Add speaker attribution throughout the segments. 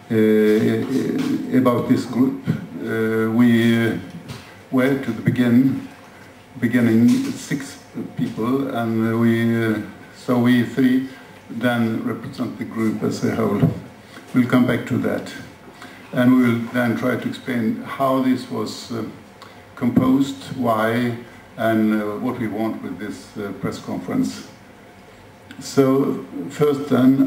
Speaker 1: about this group. We were to the beginning 6 people, and we 3 then represent the group as a whole. We'll come back to that, and we will then try to explain how this was composed, why, and what we want with this press conference. So first then,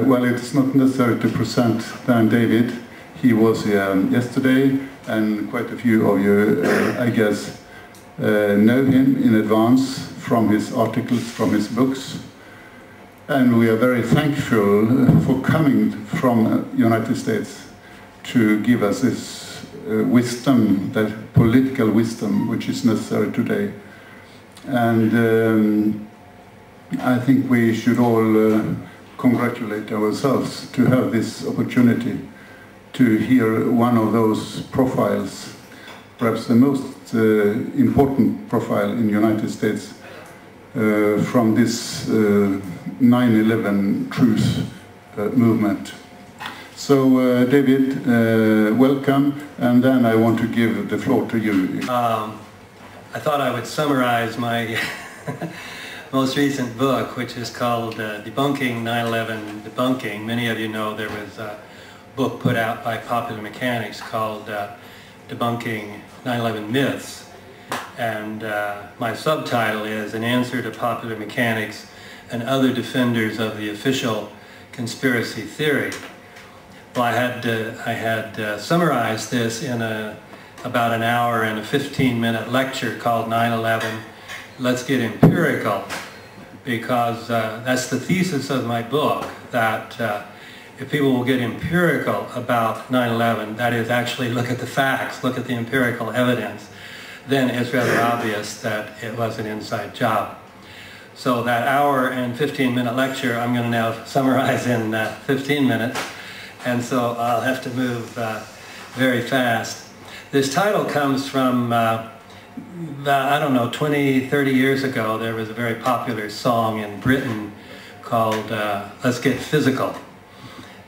Speaker 1: well, it's not necessary to present then David. He was here yesterday, and quite a few of you, I guess, know him in advance from his articles, from his books. And we are very thankful for coming from United States to give us this wisdom, that political wisdom, which is necessary today. And I think we should all congratulate ourselves to have this opportunity to hear one of those profiles, perhaps the most important profile in the United States, from this 9/11 truth movement. So David, welcome, and then I want to give the floor to you.
Speaker 2: I thought I would summarize my most recent book, which is called Debunking 9/11 Debunking. Many of you know there was a book put out by Popular Mechanics called Debunking 9/11 Myths. And my subtitle is An Answer to Popular Mechanics and Other Defenders of the Official Conspiracy Theory. Well, I had summarized this in about an hour and a 15-minute lecture called 9/11 Let's Get Empirical, because that's the thesis of my book, that if people will get empirical about 9/11, that is, actually look at the facts, look at the empirical evidence, then it's rather obvious that it was an inside job. So that hour and 15-minute lecture I'm going to now summarize in 15 minutes, and so I'll have to move very fast. This title comes from I don't know, 20, 30 years ago, there was a very popular song in Britain called Let's Get Physical.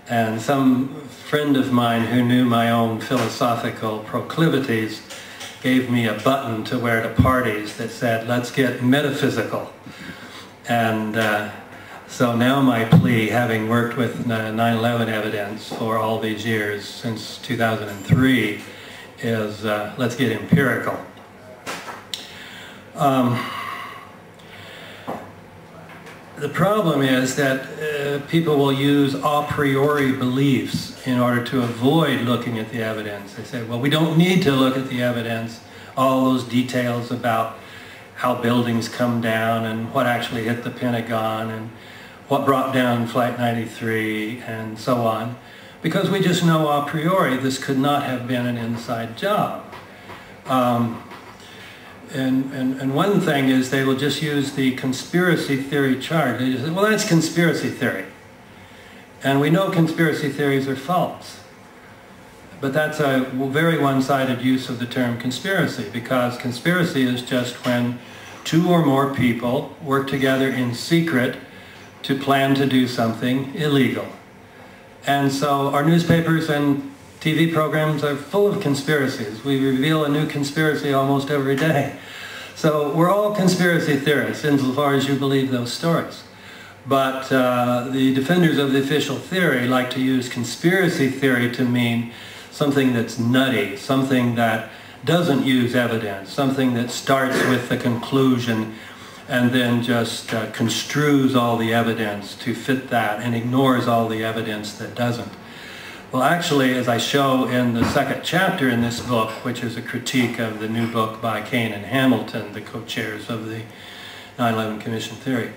Speaker 2: And some friend of mine who knew my own philosophical proclivities gave me a button to wear to parties that said, let's get metaphysical. And so now my plea, having worked with 9/11 evidence for all these years, since 2003, is let's get empirical. The problem is that people will use a priori beliefs in order to avoid looking at the evidence. They say, well, we don't need to look at the evidence, all those details about how buildings come down and what actually hit the Pentagon and what brought down Flight 93 and so on, because we just know a priori this could not have been an inside job. And one thing is they will just use the conspiracy theory chart. They just say, well, that's conspiracy theory. And we know conspiracy theories are false. But that's a very one-sided use of the term conspiracy, because conspiracy is just when 2 or more people work together in secret to plan to do something illegal. And so our newspapers and TV programs are full of conspiracies. We reveal a new conspiracy almost every day. So we're all conspiracy theorists insofar as you believe those stories. But the defenders of the official theory like to use conspiracy theory to mean something that's nutty, something that doesn't use evidence, something that starts with the conclusion and then just construes all the evidence to fit that and ignores all the evidence that doesn't. Well, actually, as I show in the 2nd chapter in this book, which is a critique of the new book by Kane and Hamilton, the co-chairs of the 9/11 Commission theory,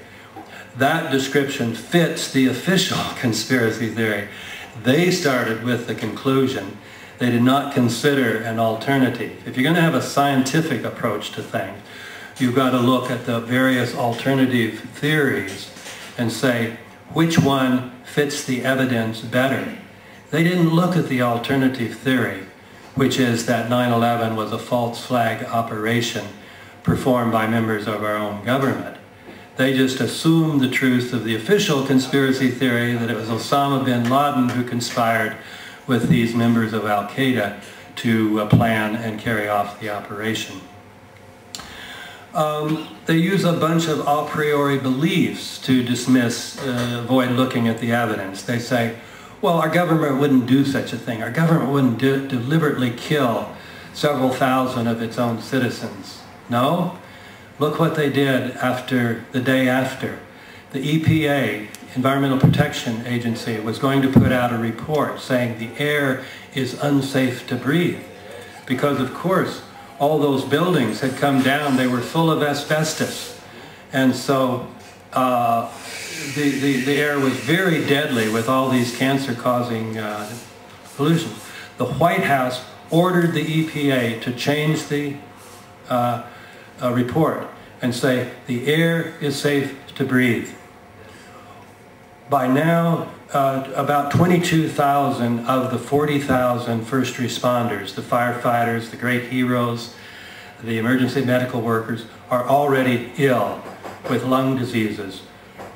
Speaker 2: that description fits the official conspiracy theory. They started with the conclusion. They did not consider an alternative. If you're going to have a scientific approach to things, you've got to look at the various alternative theories and say, which one fits the evidence better? They didn't look at the alternative theory, which is that 9/11 was a false flag operation performed by members of our own government. They just assumed the truth of the official conspiracy theory that it was Osama bin Laden who conspired with these members of Al-Qaeda to plan and carry off the operation. They use a bunch of a priori beliefs to dismiss, avoid looking at the evidence. They say, well, our government wouldn't do such a thing. Our government wouldn't deliberately kill several thousand of its own citizens. No? Look what they did after the day after. The EPA, Environmental Protection Agency, was going to put out a report saying the air is unsafe to breathe. Because, of course, all those buildings had come down, they were full of asbestos. And so the air was very deadly with all these cancer-causing pollutions. The White House ordered the EPA to change the report and say the air is safe to breathe. By now, about 22,000 of the 40,000 first responders, the firefighters, the great heroes, the emergency medical workers, are already ill with lung diseases.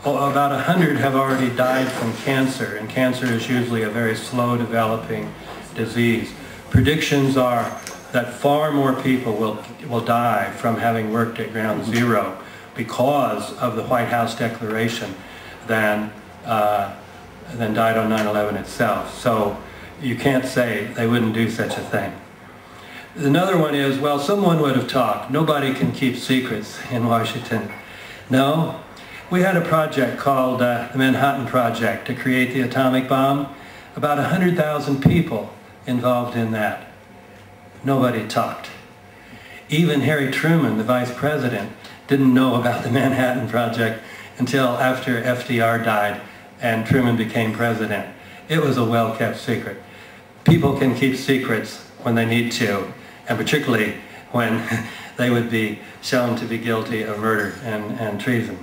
Speaker 2: About 100 have already died from cancer, and cancer is usually a very slow developing disease. Predictions are that far more people will die from having worked at ground zero because of the White House declaration than died on 9/11 itself. So you can't say they wouldn't do such a thing. Another one is, well, someone would have talked. Nobody can keep secrets in Washington. No, we had a project called the Manhattan Project to create the atomic bomb. About 100,000 people involved in that. Nobody talked. Even Harry Truman, the vice president, didn't know about the Manhattan Project until after FDR died and Truman became president. It was a well-kept secret. People can keep secrets when they need to, and particularly when they would be shown to be guilty of murder and treason.